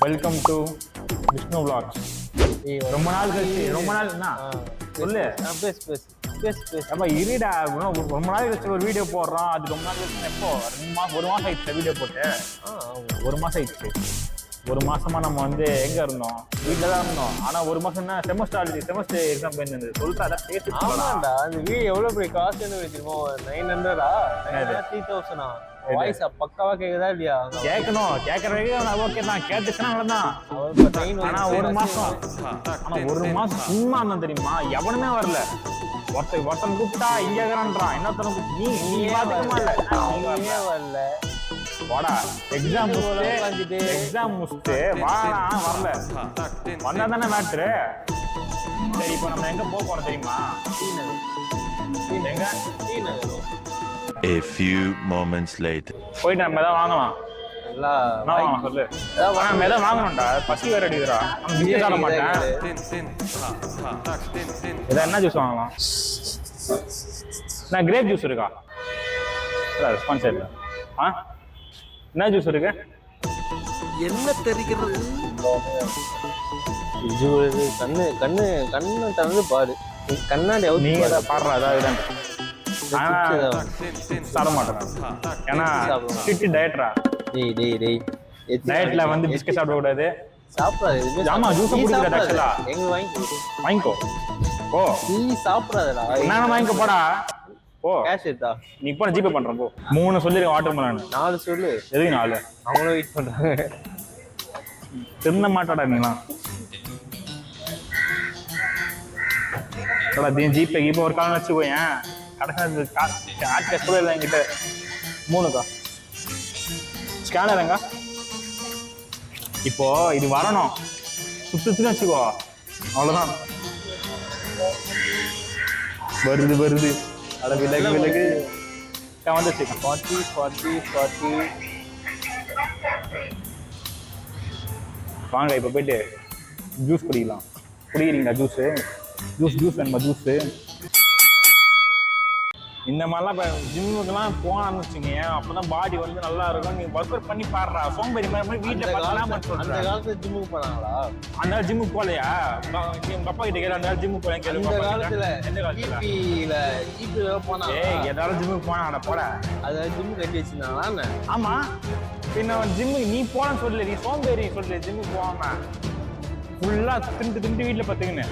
Welcome to Vishnu vlogs. ரொம்ப நாள் கழிச்சு ரொம்ப நாள் என்ன சொல்லு அப்ப இருடா ரொம்ப நாள் கழிச்சு ஒரு வீடியோ போடுறோம். அது ரொம்ப நாள் கழிச்சு எப்போ 1 மாசம் ஆயிடுச்சு வீடியோ போட்டு. 1 மாசம் ஆயிடுச்சு. 1 மாசமா நம்ம வந்து எங்க இருந்தோம், வீட்டில் தான் இருந்தோம். ஆனா 1 மாசம் என்ன செமஸ்டர் எக்ஸாம் போயிருந்தது சொல்லிட்டு பேசி. ஆமாண்டா அந்த வீடியோ எவ்வளவு பெரிய காஸ்ட் வச்சிருமோ 900 3000 வாய்ஸ் பக்காவா கேக்குதா இல்லையா? கேட்கணும், கேட்கறதுக்கு ஓகே தான், கேட்டுச்சுன்னா அவ்வளவுதான். ஆனா 1 மாசம் சும்மா இருந்தோம் தெரியுமா, எவனுமே வரல. ஒருத்தன் கூப்பிட்டா இங்க இருக்கிறான்றான், இன்னொருத்தனை கூப்பிட்டு நீ பாத்துக்கமா இல்ல வரல வாடா எக்ஸாம் முடிச்சுட்டு வாடா வரல வந்தா தானே மேட்ரு. சரி இப்போ நம்ம எங்க போக போறோம் தெரியுமா? எங்க A few moments later. போயிட்டு நம்ம எதாவது வாங்கலாம். வாங்கலாம் சொல்லு. நம்ம எதாவது வாங்கணும்டா, பசி வேற அடிக்கிறா. நம்ம பிஸ்கெட் சாப்பிட மாட்டேன். ஏதாவது என்ன ஜூஸ் வாங்கலாம்? நான் கிரேப் ஜூஸ் இருக்கா? ரெஸ்பான்ஸ் இல்லை. என்ன ஜூஸ் இருக்கு? என்ன தெரிகிறது? கண்ணு கண்ணு கண்ணு திறந்து பாரு. கண்ணாடி நீங்க ஏதாவது பாடுறா ஏதாவது சாப்பிட மாட்டேன். ஏன்னா ஸ்ட்ரிக்ட் டயட்ரா. டயட்ல வந்து பிஸ்கட் சாப்பிட கூடாது. சாப்பிடாது. ஆமா ஜூஸ் குடிக்கிறது ஆக்சுவலா. எங்க வாங்கிக்கோ. ஓ நீ சாப்பிடாதடா. நான் வாங்கிக்கோ போடா. ஓ கேஷ் எடுத்தா நீ இப்போ ஜிபே பண்றேன் போ. 3 சொல்லிருக்கேன் வாட்டர் மெலன். 4 சொல்லு. எதுக்கு 4? அவங்களும் வெயிட் பண்றாங்க. திருந்த மாட்டாடா நீலாம். ஜிபே இப்போ ஒரு காலம் வச்சுக்கோயேன். கடைசி கேஷ் கூட இல்லை என்கிட்ட. 3 ஸ்கேனர் எங்க? இப்போ இது வரணும் சுத்துன்னு வச்சுக்கோ, அவ்வளவுதான். வருது அட விலகு வந்துச்சு. 40 வாங்க இப்போ போயிட்டு ஜூஸ் குடிக்கலாம். குடிக்கிறீங்களா ஜூஸ் வேணுமா? ஜூஸு இந்த மாதிரிலாம் இப்போ ஜிம்முக்கெல்லாம் போனான்னு வச்சுங்க, அப்போதான் பாடி வந்து நல்லா இருக்கும். நீ ஒர்க் அவுட் பண்ணி பாடுறா. சோம்பேறி மாதிரி வீட்டில் பார்த்தலாம். அந்த காலத்துல ஜிம்முக்கு போனாங்களா? அந்த ஜிம்முக்கு போகலையா? உங்க அப்பா கிட்ட கேட்க அந்த ஜிம்முக்கு போறேன் கேள்வி. அந்த காலத்துல ஜிபில போனா ஏதாவது ஜிம்முக்கு போனா போட அத ஜிம்மு கட்டி வச்சிருந்தாங்களா? ஆமா பின்ன ஜிம்முக்கு நீ போனன்னு சொல்லல, நீ சோம்பேறி சொல்லு. ஜிம்முக்கு போகாம ஃபுல்லா திண்டு வீட்டுல பாத்துக்கின்னு.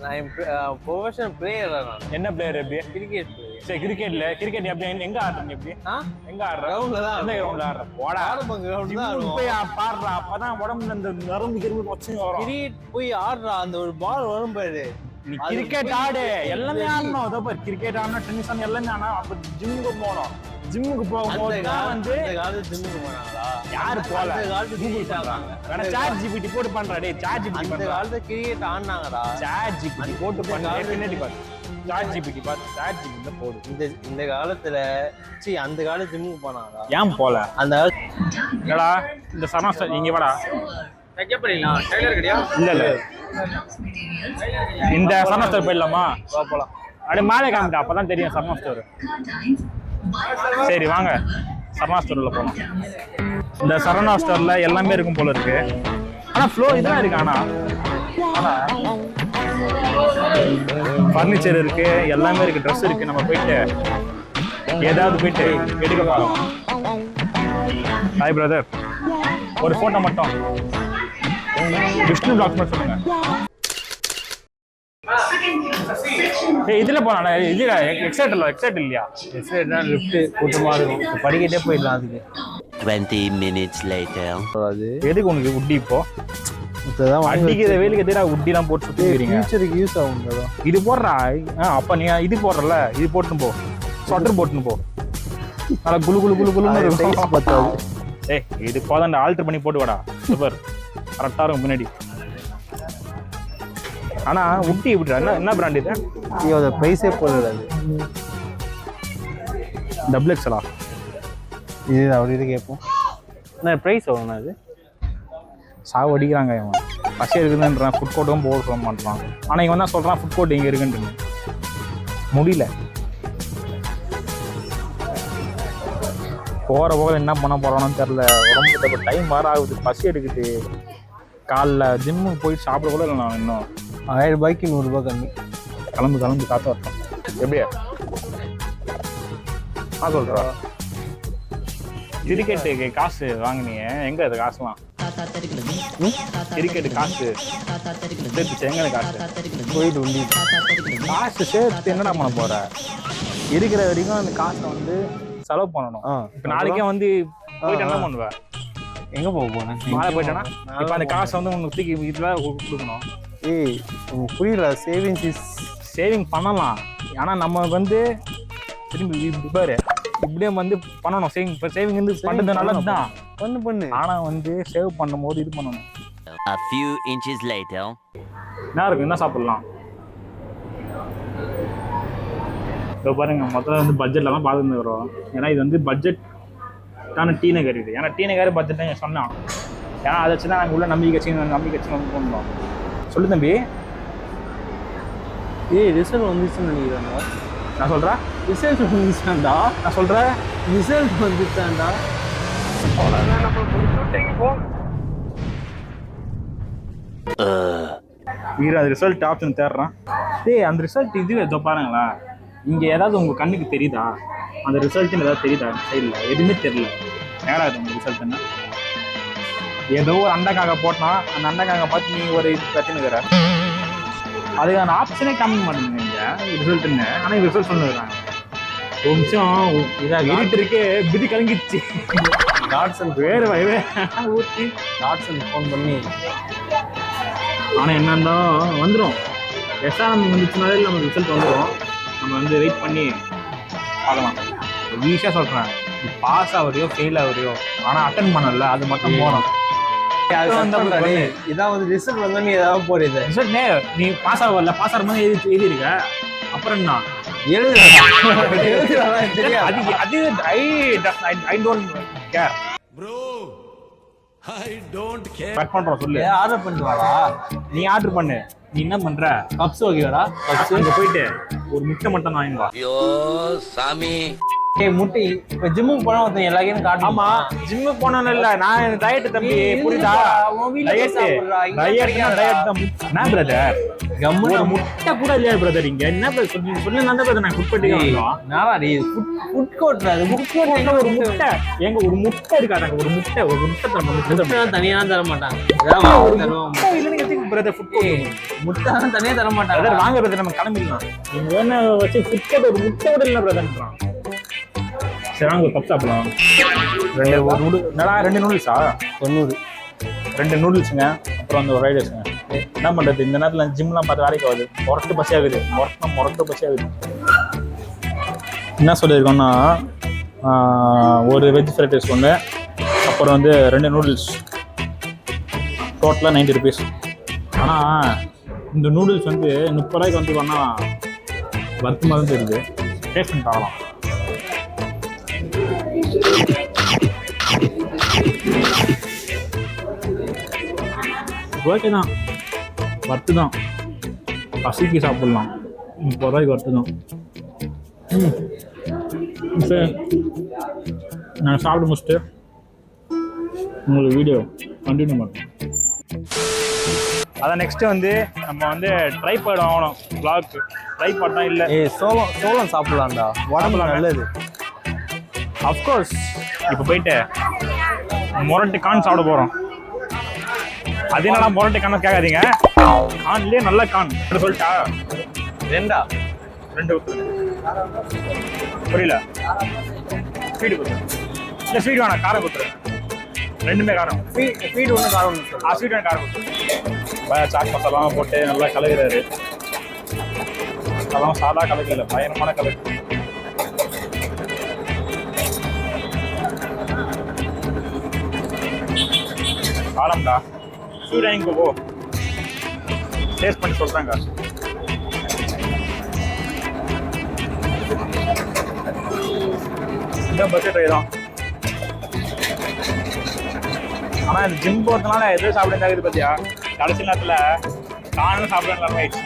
நான் ப்ரொஃபஷனல் பிளேயர். என்ன பிளேயர்? எப்படி? Cricket player. சரி கிரிக்கெட் எப்படி எங்க ஆடுறீங்க? எப்படி எங்க ஆடுற? கிரவுண்ட்ல தான். எந்த கிரவுண்ட்ல ஆடுற? போடா போய் பாடுறா. அப்பதான் உடம்புல இந்த நரம்பு கிரும்பு வச்சு வரும். கிரிக்கெட் போய் ஆடுறா. அந்த ஒரு பால் வரும் பாரு. நீ கிரிக்கெட் ஆடு, எல்லாமே ஆடணும். அதோ பாரு கிரிக்கெட் ஆடணும், டென்னிஸ் ஆடணும், எல்லாமே ஆனா அப்ப ஜிம்முக்கு போகணும். ஜிம்முக்கு போகும்போது வந்து ஜிம்முக்கு போனாங்களா? யாரு போல? கூகுள் பண்றாங்க. வேற சாட் ஜிபிடி போட்டு பண்றா. டேய் சாட் ஜிபிடி அந்த காலத்துல கிரிக்கெட் ஆடுனாங்கடா. சாட் ஜிபிடி போட்டு பண்றா. பின்னாடி பாரு சாட் ஜிபிடி பாரு. சாட் ஜிபிடி போடு. இந்த காலத்துல அந்த கால ஜிம்முக்கு போனாங்களா? ஏன் போல? அந்த என்னடா இந்த சரணா இங்க வாடா. இல்ல இந்த சரணா ஸ்டோர் போயிடலாமா? போலாம். அப்படியே மேலே காமிட்டா அப்பதான் தெரியும் சரணா ஸ்டோர். சரி வாங்க சரணா ஸ்டோர்ல போலாம். இந்த சரணா ஸ்டோர்ல எல்லாமே இருக்கும் போல இருக்கு. ஆனா ஃப்ளோர் இதெல்லாம் இருக்கு. ஆனா ஃபர்னிச்சர் இருக்கு, எல்லாமே இருக்கு, ட்ரெஸ் இருக்கு. நம்ம போயிட்டு ஏதாவது போயிட்டு எடுக்க போறோம். ஹாய் பிரதர், ஒரு போட்டோ மட்டும் விஷ்ணு vlogs மட்டும் சொல்லுங்க. இதுல போனா இதுல எக்ஸைட் இல்லையா? எக்ஸைட்னா லிஃப்ட் கூட்டமா இருக்கும். படிக்கட்டே போயிடலாம். அதுக்கு 20 minutes later. அது எதுக்கு உனக்கு உட்டி? இப்போ அடிக்கிற வேலுக்கு எதிராக உட்டிலாம் போட்டு சுத்திக்கிறீங்க. ஃபியூச்சருக்கு யூஸ் ஆகும். இது போடுறா. அப்ப நீ இது போடுறல, இது போட்டுன்னு போ. ஸ்வெட்டர் போட்டுன்னு போ. நல்லா குளுன்னு இருக்கும். ஏய் இது போதான் ஆல்டர் பண்ணி போட்டு வாடா. சூப்பர் கரெக்டா இருக்கும் முன்னாடி. ஆனா உட்டி இப்படி என்ன பிராண்ட் இது? இதோட பிரைஸே போடல. அது டபுள் எக்ஸ்எலா? இது அப்படி கேட்போம். என்ன ப்ரைஸ் எவ்வளோண்ணா? அது சாவு அடிக்கிறாங்க. இவன் பசி இருக்குதுன்றான், ஃபுட் கோர்ட்டும் போட சொல்ல மாட்டான். ஆனால் இவன் தான் சொல்கிறான் ஃபுட் கோர்ட் இங்கே இருக்குன்னு. முடியல போகிற போக என்ன பண்ண போகிறோன்னு தெரில. உடம்புக்கு டைம் வேறு ஆகுது, பசி எடுக்குது. காலைல ஜிம்முக்கு போயிட்டு சாப்பிட கூட இல்லை நான் இன்னும். 1000 ரூபாய்க்கு 100 ரூபாய் கம்மி. கிளம்பு காற்று வரட்டும். எப்படியா சொல்கிறா? கிரிக்கெட்டுக்கு காசு வாங்கினீங்க, எங்கே அது காசுலாம்? கிரிக்கெட்டு காசு சேர்த்து எங்கே காசு போயிட்டு உண்டி காசு சேர்த்து என்னடா பண்ண போகிற? இருக்கிற வரைக்கும் அந்த காசை வந்து செலவு பண்ணணும். இப்போ நாளைக்கே வந்து போயிட்டு என்ன பண்ணுவேன்? எங்கே போக போனேன்? மேலே போயிட்டேன்னா இப்போ அந்த காசை வந்து உங்களுக்கு தூக்கி இதில் கொடுக்கணும். ஏய் புரியல. சேவிங் பண்ணலாம், ஆனால் நம்ம வந்து திரும்பி பாரு இப்படியே வந்து பண்ணணும். சேவிங் வந்து பண்ணுறது நல்லது தான், பண்ணு. ஆனால் வந்து சேவ் பண்ணும்போது இது பண்ணணும். A few inches later. என்ன இருக்கு, என்ன சாப்பிடலாம்? இப்போ பாருங்க, மொத்தம் வந்து பட்ஜெட்டில் தான் பார்த்துட்டு வரோம். ஏன்னா இது வந்து பட்ஜெட்டான டீ நகர் இது. ஏன்னா டீ நகர் பட்ஜெட் தான் சொன்னான். ஏன்னா அதை வச்சு தான் நாங்கள் உள்ள நம்பிக்கை கட்சி வந்து போனோம். சொல்லு தம்பி. ஏய் ரிசல்ட் வந்துச்சுன்னு நினைக்கிறாங்க. நான் சொல்கிறேன் ரிசல்ட் வந்துச்சாண்டா. நான் சொல்கிறேன் ரிசல்ட் வந்துச்சாண்டா. அந்த ரிசல்ட் ஆப்ஷன் தேடுறான். அந்த ரிசல்ட் இதுவே இதோ பாருங்களா, இங்கே ஏதாவது உங்கள் கண்ணுக்கு தெரியுதா? அந்த ரிசல்ட்டுன்னு ஏதாவது தெரியுதா? சைடில் எதுவுமே தெரியல. நேராக இருக்குது உங்கள் ரிசல்ட்டுன்னு. ஏதோ ஒரு அண்டைக்காக போட்டான், அந்த அண்டைக்காக பார்த்து நீங்கள் ஒரு இது பிரச்சனைக்கிற அதுக்கான ஆப்ஷனே காமிக்க மாட்டேங்குது இங்கே ரிசல்ட்டுன்னு. ஆனால் இங்கே ரிசல்ட் சொல்லுறாங்க. ஒரு நிமிஷம் இதாக இருட்டு இருக்கு, பிதி கலங்கிடுச்சு. டாட்ஸன் வேறு ஊற்றி டாட்ஸன் ஃபோன் பண்ணி. ஆனால் என்னன்னா வந்துடும். எஸ்ஆர்எம் வந்துச்சுனாலே நம்ம ரிசல்ட் வந்துடும். நம்ம வந்து வெயிட் பண்ணி பார்க்கலாம். ஈஸியாக சொல்கிறேன், நீ பாஸ் ஆகுறியோ ஃபெயில் ஆகுறியோ, ஆனால் அட்டன் பண்ணல அது மட்டும் போகணும். இதான் வந்து ரிசல்ட் வந்தா நீ ஏதாவது போறது ரிசல்ட் நீ பாஸ் ஆகல, பாஸ் ஆகிற மாதிரி எழுதிருக்க. அப்புறம் என்ன சொல்லு. ஆர்டர் பண்ணிட்டு வாடா. நீ ஆர்டர் பண்ணு. நீ என்ன பண்ற? கப்ஸ் ஓகேவாடா? கப்ஸ் அங்க போயிட்டு ஒரு முட்டை மட்டும் வாங்கிட்டு வா. ஐயோ சாமி. ஏய் முட்டை இப்ப ஜிம்முக்கு போனா ஒருத்தன் எல்லாரையும் காட்டு. ஆமா ஜிம்முக்கு போனோன்னு இல்ல, நான் டயட் தம்பி, புரியுதா? டயட் தான். என்ன பிரதர், ஒரு முட்டை கூட இல்லையா பிரதர் இங்க? என்ன சொல்லி நான் பிரதர் நான் ஃபுட் பண்ணிட்டு ஃபுட் கோர்ட்ல அது ஃபுட் கோர்ட்ல ஒரு முட்டை எங்க ஒரு முட்டை இருக்காங்க. ஒரு முட்டை தனியா தர மாட்டாங்க. பிரதர் ஃபுட் கோர்ட் முட்டை தனியா தர மாட்டாங்க. வாங்க பிரதர் நம்ம கிளம்பிடலாம். நீங்க வேணா வச்சு ஃபுட் கோர்ட் ஒரு முட்டை கூட இல்லை பிரதர்ன்றான். சரி வாங்க ஒரு கப் சாப்பிடலாம். ரெண்டு நூடுல்ஸா? 90. 2 நூடுல்ஸுங்க, அப்புறம் அந்த ஃப்ரைட் ரைஸுங்க. என்ன பண்ணுறது, இந்த நேரத்தில் ஜிம்லாம் பார்த்து வேலைக்கு ஆகுது. முரட்டு பசி ஆகுது, முரட்டு பசி ஆகுது. என்ன சொல்லியிருக்கோன்னா, ஒரு வெஜ் ஃப்ரைட் ரைஸ் ஒன்று, அப்புறம் வந்து 2 நூடுல்ஸ், டோட்டலாக 90 ருபீஸ். ஆனால் இந்த நூடுல்ஸ் வந்து 30 ரூபாய்க்கு வந்து பண்ணால் வருத்தமாக தான் தெரியுது. டேஸ்ட் பண்ணி பார்க்கலாம். ஓகே தான், வர்த்து தான். பசிக்கு சாப்பிட்லாம். 30 ரூபாய்க்கு வர்த்து தான். சரி நான் சாப்பிட்டு முடிச்சுட்டு உங்களுக்கு வீடியோ கண்டினியூ பண்ணுறேன். அதான் நெக்ஸ்ட்டு வந்து நம்ம வந்து ட்ரைபாட் வாங்கணும். வ்ளாக் ட்ரைபாட் தான் இல்லை. சோளம் சாப்பிடலாம்டா, உடம்புல நல்லது. அஃப்கோர்ஸ் இப்போ போயிட்டு முரட்டு கான் சாப்பிட போகிறோம். அது என்னடா முரட்டு கான் கேட்காதீங்க, கான்லேயே நல்ல கான் சொல்லிட்டா. 2 புரியல. ஸ்வீட் கொடுத்து இல்லை, ஸ்வீட் வேணாம், காரம் கொடுத்துரு. 2மே காரம். ஸ்வீட் ஒன்று காரம் ஒன்று. ஸ்வீட் வேணும், காரம் கொடுத்துரு. சாட் மசாலாலாம் போட்டு நல்லா கலக்கிறாரு. அதெல்லாம் சாதா கலக்கு இல்லை, பயங்கரமான கலக்கு. காரம்டா. ஸ்வீட் வாங்கிக்கோ, போ டேஸ்ட் பண்ணி சொல்கிறாங்க. இந்த பட்ஜெட் ட்ரை தான். ஆனால் இந்த ஜிம் போகிறதுனால எதுவும் சாப்பிட ஆகுது பார்த்தியா? கடைசி நேரத்தில் காணும் சாப்பிட நல்லா ஆயிடுச்சு.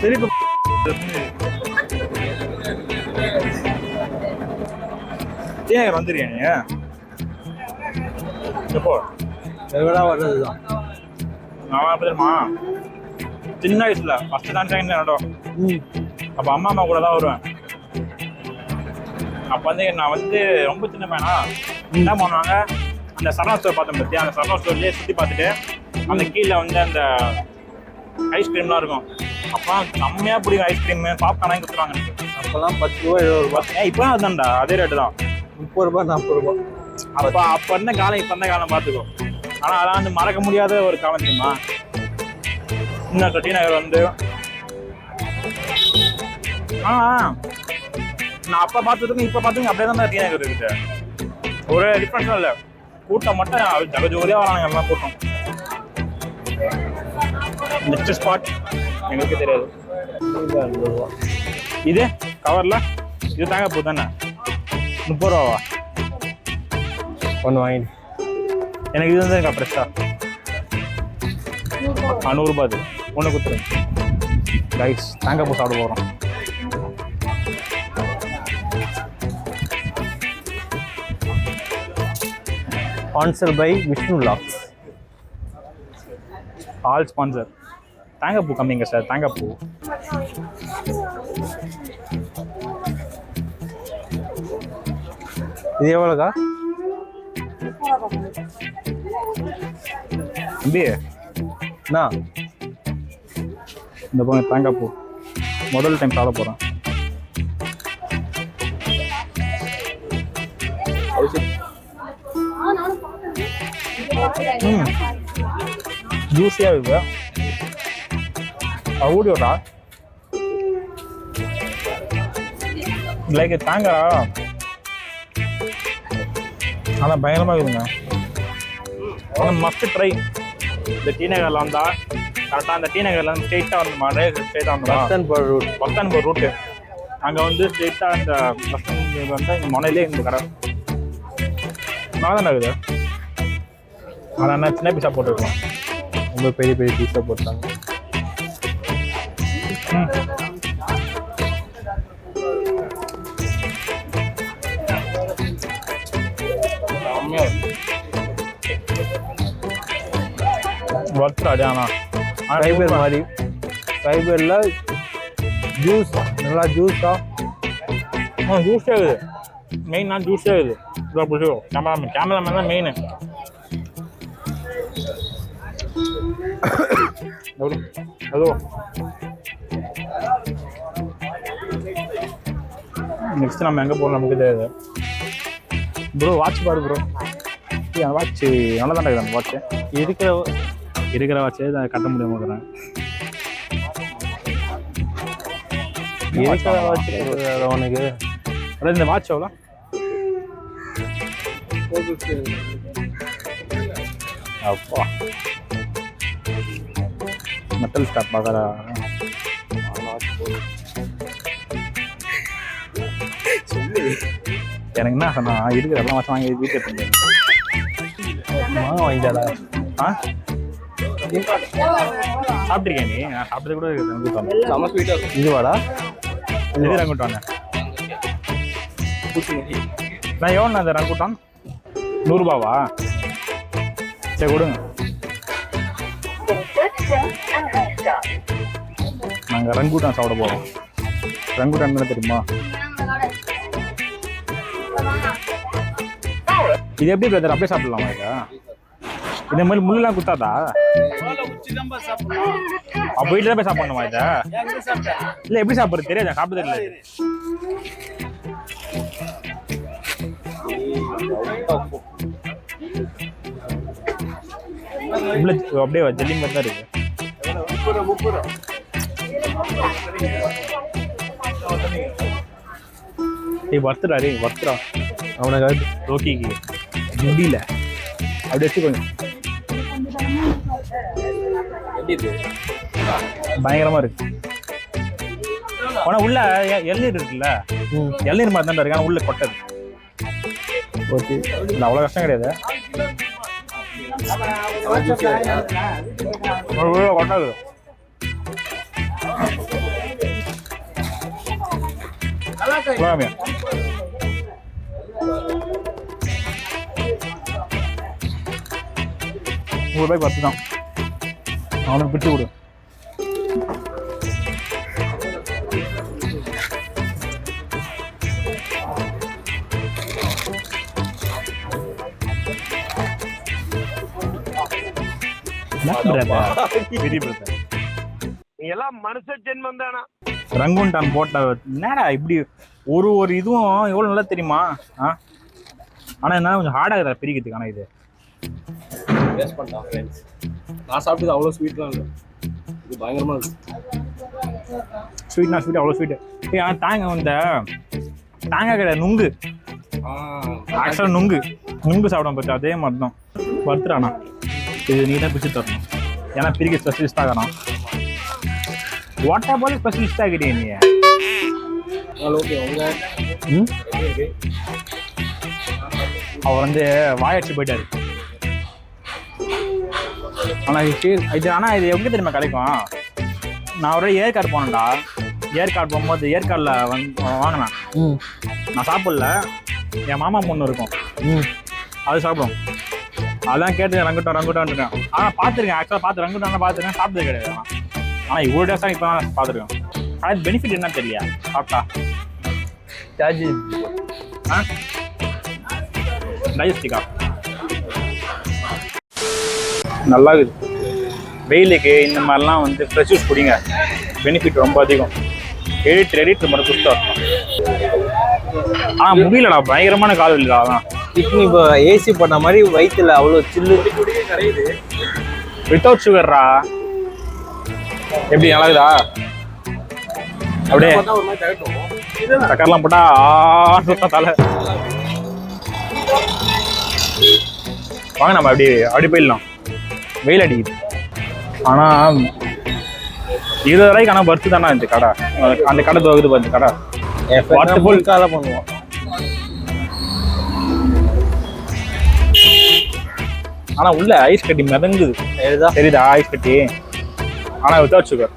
திருப்பி ஏன் வந்துருக்கியா நீ எப்போ ரெகுலராக வர்றதுதான். நான் எப்படி தெரியுமா சின்ன வயசுல ஃபர்ஸ்ட் தான் ட்ரெயின் நடம். அப்போ அம்மா கூட தான் வருவேன். அப்போ வந்து நான் வந்து ரொம்ப சின்ன பையனா என்ன பண்ணுவாங்க, அந்த சரணா ஸ்டோர் பார்த்தேன் பற்றி அந்த சரணா ஸ்டோர்லேயே சுற்றி பார்த்துட்டு அந்த கீழே வந்து அந்த ஐஸ்கிரீம்லாம் இருக்கும். அப்போ செம்மையாக பிடிக்கும் ஐஸ்கிரீமு பாப்கார்னாக கொடுத்துருவாங்க. அப்போல்லாம் 10 ரூபா 20 ரூபா. இப்போ அதுதான்டா அதே ரேட்டு தான், 30 ரூபா 40 ரூபா. அப்போ இருந்த காலம் இப்போ இருந்த காலம் பார்த்துக்கோ. ஆனால் அதெல்லாம் வந்து மறக்க முடியாத ஒரு காலம் தெரியுமா. இன்னும் டி நகர் வந்து நான் அப்போ பார்த்ததுக்கும் இப்போ பார்த்துக்கும் அப்படியே தான் டி நகர் இருக்குது. ஒரு டிஃப்ரென்ஸும் இல்லை. கூட்டம் மட்டும் ஜகஜோதியாக வராங்க எல்லாம் கூட்டம். நெக்ஸ்ட் ஸ்பாட் எங்களுக்கு தெரியாது. இது கவரில் இது தாங்க பூ தானே 30 ரூபாவா? ஒன்று வாங்கிட்டு எனக்கு இது வந்து இருக்கா ஃப்ரெஷ்ஷாக 100 ரூபா. அது ஒன்று கொடுத்துருங்க கைஸ். தேங்காய் பூ சாப்பிட போகிறோம். ஸ்பான்சர் பை விஷ்ணு லாக்ஸ். All sponsor. தேங்காய் பூ கம்மிங்க சார், தேங்காய் பூ. இது எவ்வளோக்கா? தம்பி அண்ணா இந்த போங்க தேங்காய் பூ முதல் டைம் சாப்பிட போகிறேன். ஜூஸியாக இருக்கு. ஊடியோடா லைக் தேங்காய் ஆனால் பயங்கரமாக இருக்குதுங்க. ஆனால் மஸ்ட் ட்ரை. இந்த டி நகரில் வந்தால் கரெக்டாக அந்த டி நகரில் ஸ்ட்ரெயிட்டாக வந்து மழை ஸ்ட்ரெயிட்டாக வந்து பஸ்டாண்ட் ரூட்டு அங்கே வந்து ஸ்ட்ரெயிட்டாக அந்த பஸ்டாண்ட் வந்து இங்கே மனையிலே இந்த கடை நல்லா தானே இருக்குது. ஆனால் என்ன சின்ன பீஸாக போட்டுருக்கோம். ரொம்ப பெரிய பெரிய பீஸாக போட்டாங்க. ஒர்த்தாடி. ஆனால் ஃபைபர் மாதிரி ஃபைபரில் ஜூஸ் நல்லா ஜூஸாக ஜூஸே இருக்குது. மெயினாக ஜூஸே இருக்குது. இவ்வளோ பிடிச்சிக்கும். கேமராமேன் தான் மெயின். ஹலோ நெக்ஸ்ட் நம்ம எங்கே போகிறோம் நமக்கு தெரியாது. ப்ரோ வாட்ச் பாரு ப்ரோ. அந்த வாட்ச் நல்லா தான் இருக்குது. அந்த வாட்ச்சு இருக்கிற வாட்சே அதை கட்ட முடியாமல் இருக்கிறேன். இருக்கிற வாட்ச் உனக்கு. அதாவது இந்த வாட்ச் எவ்வளோ? அப்பா மெட்டல் ஸ்டாப் பார்க்குற எனக்கு என்ன சொன்னா இருக்கிற எல்லாம் வாட்ச் வாங்கி வீட்டில் பண்ணி வாங்கிட்டாடா. சாப்பிட்ருக்கேன் நீ? நான் சாப்பிட்டது கூட இருக்குது. இதுவாடா? இது ரங்குட்டான். நான் எவ்வளோ அந்த ரங்குட்டான் 100 ரூபாவா? சரி கொடுங்க. நாங்கள் ரங்குட்டான் சாப்பிட போகிறோம். ரங்குட்டான் என்ன தெரியுமா? இது எப்படி பிரதர் அப்படியே சாப்பிடலாமா? இதே மாதிரி முள்ளெல்லாம் குத்தாதா? அப்போ வீட்டில் தான் போய் சாப்பிடணுமா இதை? இல்லை எப்படி சாப்பிட்றது தெரியாது, சாப்பிட தெரியல. அப்படியே ஜெல்லி மாதிரி தான் இருக்கு. வர்த்துடா ரே வர்த்துடா. அவனுக்கு ரோக்கிக்கு முடியல அப்படி வச்சுக்கோங்க. பயங்கரமா இருக்கு. ஆனா உள்ள எள்நீர் இருக்குல்ல, எள்நீர் மாதிரி தான் இருக்கு. ஆனா உள்ள கொட்டது. ஓகே இல்லை அவ்வளோ கஷ்டம் கிடையாது. கொட்டாது. 100 ரூபாய்க்கு 10 தான். அவனுக்கு பிடிச்சி கொடு. ரங்குண்டான் போட்ட என்னடா இப்படி ஒரு இதுவும் எவ்வளவு நல்லா தெரியுமா? ஆனா என்ன கொஞ்சம் ஹார்டா இருக்குதா பிரிக்கிறதுக்கு. ஆனா இது டேஸ்ட் பண்ணலாம் ஃப்ரெண்ட்ஸ். நான் சாப்பிட்டது அவ்வளோ ஸ்வீட்லாம் இல்லை, இது பயங்கரமா இருக்கு. ஸ்வீட் அவ்வளோ ஸ்வீட். ஆனால் தாங்க இந்த தேங்காய் கிடையாது, நுங்கு. ஆக்சுவலாக நுங்கு சாப்பிட பற்றி அதே மாதிரி தான் வறுத்துறானா. இது நீ தான் பிடிச்சி தரணும், ஏன்னா பிரிக்க ஸ்பெஷலிஸ்ட் ஆகிறான். வாட்டர் பால் ஸ்பெஷலிஸ்ட் ஆகிட்டே நீ. ஓகே உங்க அவர் வந்து வாயடிச்சு போயிட்டாரு. ஆனால் இது எங்கே தெரியுமா கிடைக்கும்? நான் ஒரு ஏற்காடு போனேன்டா. ஏற்காடு போகும்போது ஏற்காடில் வாங்கினேன். நான் சாப்பிடல, என் மாமா பொண்ணு இருக்கும், அது சாப்பிடும். அதான் கேட்டு ரங்குட்டான்ட்டுருக்கேன். ஆனால் பார்த்துருக்கேன், ஆக்சுவலாக ரங்குட்டான் பார்த்துருக்கேன், சாப்பிட்டது கிடையாது. ஆனால் இவ்வளோ டேஸ்டாக இப்போ தான் பார்த்துருக்கேன். ஆனால் பெனிஃபிட் என்ன தெரியல சாப்பிட்டா. டைஜஸ்டிக்கா நல்லா இருக்குது. வெயிலுக்கு இந்த மாதிரிலாம் வந்து ஃப்ரெஷ் ஜூஸ் குடிங்க, பெனிஃபிட் ரொம்ப அதிகம். எடிட் மட்டும் குஸ்தா இருக்கும். ஆனால் முடியலடா, பயங்கரமான கால் இல்லடா. அதான் கிட்னி இப்போ ஏசி பண்ண மாதிரி வயிற்றுல அவ்வளோ சில்லு கிடையுது. வித்தவுட் சுகர்ரா. எப்படி நல்லாக்குதா? அப்படியே சக்கரெல்லாம் போட்டா தலை. வாங்க நம்ம அப்படி போயிடலாம். வெயில் அடிக்குது. ஆனால் 20 ரூபாய்க்கு ஆனால் பர்த்து தானே இந்த கடை. அந்த கடை தோகுது பாரு கடை. காலை பண்ணுவோம். ஆனால் உள்ள ஐஸ் கட்டி மிதங்குது, தெரியுதா? ஐஸ் கட்டி. ஆனால் வித்தவுட் சுகர்.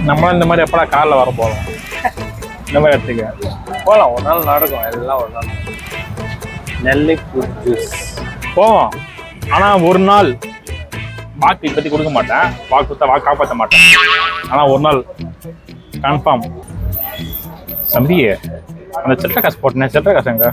நம்மளும் இந்த மாதிரி எப்படா காரில் வர போகலாம், இந்த மாதிரி இடத்துக்கு போகலாம். ஒரு நாள் நடக்கும் எல்லாம். ஒரு நாள் நெல்லை ஃப்ரூட் ஜூஸ் போவோம். ஆனால் ஒரு நாள் வாக்கு இப்போத்தி கொடுக்க மாட்டேன், வாக்கு கொடுத்தா காப்பாற்ற மாட்டேன். ஆனால் ஒரு நாள் கன்ஃபார்ம். தம்பி அந்த சில்லறை காசு போட்டேன், சில்லறை காசு எங்க?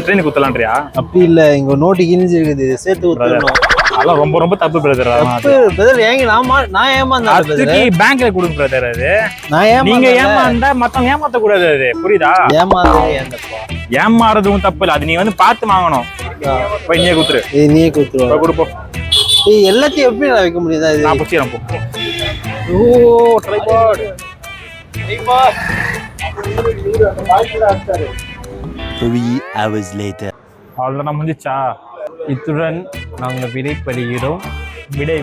ட்ரெயின் குத்தலான்றியா? அப்படி இல்ல, இங்க நோட்டு கிழிஞ்சு இருக்குது, சேர்த்து ஊத்தணும். அதெல்லாம் ரொம்ப ரொம்ப தப்பு பிரதர். பிரதர் ஏங்க நான் ஏமாந்தேன். பேங்க்ல கொடுங்க பிரதர். அது நான் நீங்க ஏமாந்தா மத்தவங்க ஏமாத்த கூடாது, அது புரியுதா? ஏமாறதும் தப்பு இல்லை, அது நீ வந்து பார்த்து வாங்கணும். போய் நீயே குத்துரு. நீயே குத்துரு கொடுப்போம். எல்லாத்தையும் எப்படி நான் வைக்க முடியுதா? நான் புடிச்சிடறேன் போ. ஓ ட்ரைபாட் 3 hours later. அவ்வளோதான் முடிஞ்சிச்சா? இத்துடன் நாங்கள் விடைப்படுகிறோம். விடை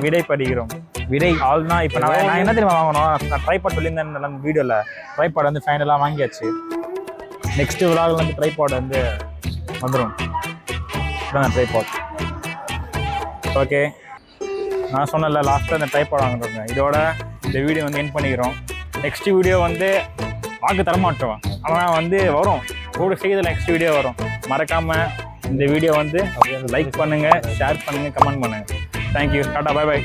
அவ்வளோதான். இப்போ நான் என்ன தெரியுமா வாங்கணும்? நான் ட்ரைபாட் சொல்லியிருந்தேன் வீடியோவில். ட்ரைபாட் வந்து ஃபைனலாக வாங்கியாச்சு. நெக்ஸ்ட் விழாவில் வந்து ட்ரைபாட் வந்து வந்துடும். Tripod okay. நான் சொன்னல லாஸ்ட்டாக இந்த ட்ரைபாட் வாங்கிட்டு. இதோட இந்த வீடியோ வந்து எண்ட் பண்ணிக்கிறோம். நெக்ஸ்ட் வீடியோ வந்து வாக்கு தரமாட்டோம், ஆனால் வந்து வரும் கூட செய்யறதுல நெக்ஸ்ட் வீடியோ வரும். மறக்காமல் இந்த வீடியோ வந்து லைக் பண்ணுங்கள், ஷேர் பண்ணுங்கள், கமெண்ட் பண்ணுங்கள். தேங்க்யூ. டாடா, பை.